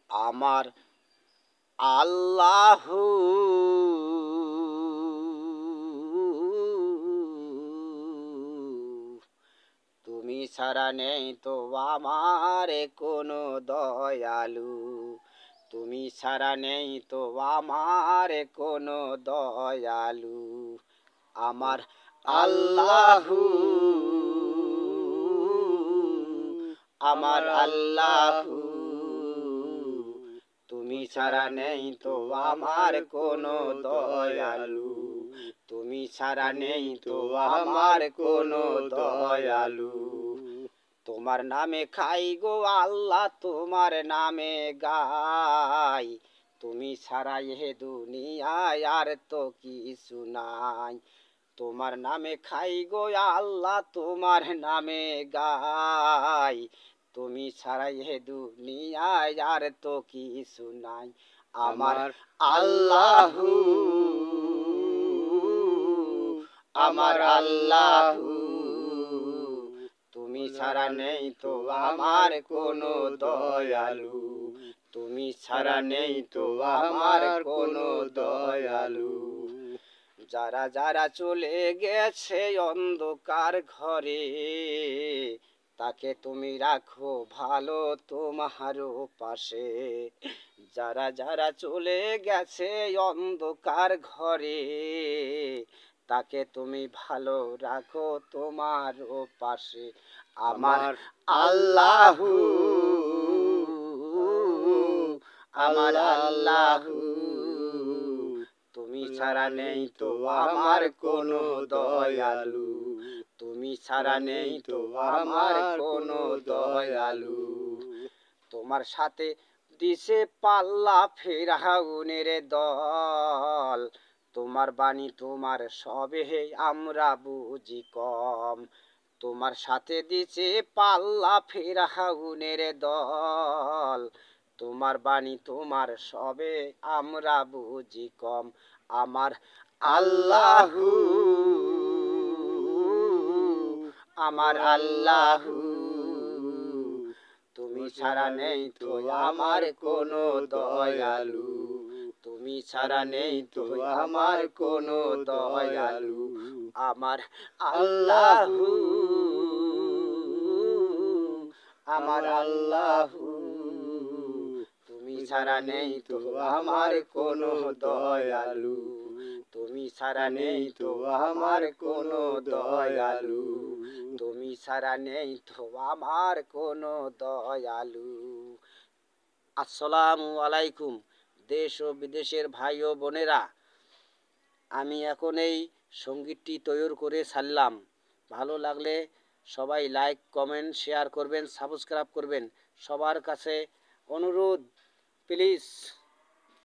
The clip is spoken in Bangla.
আমার আল্লাহু তুমি ছাড়া নেই তো আমার কোনো দয়ালু, তুমি ছাড়া নেই তো আমার কোনো দয়ালু। আমার আল্লাহু আমার আল্লাহু তুমি ছাড়া নেই তো আমার কোনো দয়ালু, তুমি ছাড়া নেই তো আমার কোনো দয়ালু। তোমার নামে খাই গো আল্লাহ, তোমার নামে গাই, তুমি ছাড়া এ দুনিয়ায় আর তো কিছু নাই। তোমার নামে খাই গো আল্লাহ, তোমার নামে গাই, তুমি ছাড়া এ দুনিয়ায় আর তো কিছু নাই। আমার আল্লাহু আমার আল্লাহু তুমি ছাড়া নেই তো আমার কোনো দয়ালু, তুমি ছাড়া নেই তো আমার কোনো দয়ালু। যারা যারা চলে গেছে অন্ধকার ঘরে, তাকে তুমি রাখো ভালো তোমার পাশে। যারা যারা চলে গেছে অন্ধকার ঘরে, তাকে তুমি ভালো রাখো তোমার পাশে। আমার আল্লাহু আমার আল্লাহু তুমি ছাড়া নেই তো আমার কোনো দয়ালু, তুমি ছাড়া নেই তো আমার কোনো দয়ালু। তোমার সাথে দিছে পাল্লা ফেরাউনের দল, তোমার বাণী তোমার সবে আমরা বুঝি কম। তোমার সাথে দিছে পাল্লা ফেরাউনের দল, তোমার বাণী তোমার সবে আমরা বুঝি কম। আমার আল্লাহু আমার আল্লাহু তুমি ছাড়া নেই তো আমার কোনো দয়ালু, তুমি ছাড়া নেই তো আমার কোনো দয়ালু। আমার আল্লাহু আমার আল্লাহু তুমি ছাড়া নেই তো আমার কোনো দয়ালু, তুমি ছাড়া নেই তো আমার কোনো দয়ালু, তুমি ছাড়া নেই তো আমার কোনো দয়ালু। আসসালামু আলাইকুম দেশ ও বিদেশের ভাই ও বোনেরা, আমি এখন এই সঙ্গীতটি তৈরি করে ছাড়লাম। ভালো লাগলে সবাই লাইক কমেন্ট শেয়ার করবেন, সাবস্ক্রাইব করবেন। সবার কাছে অনুরোধ, প্লিজ।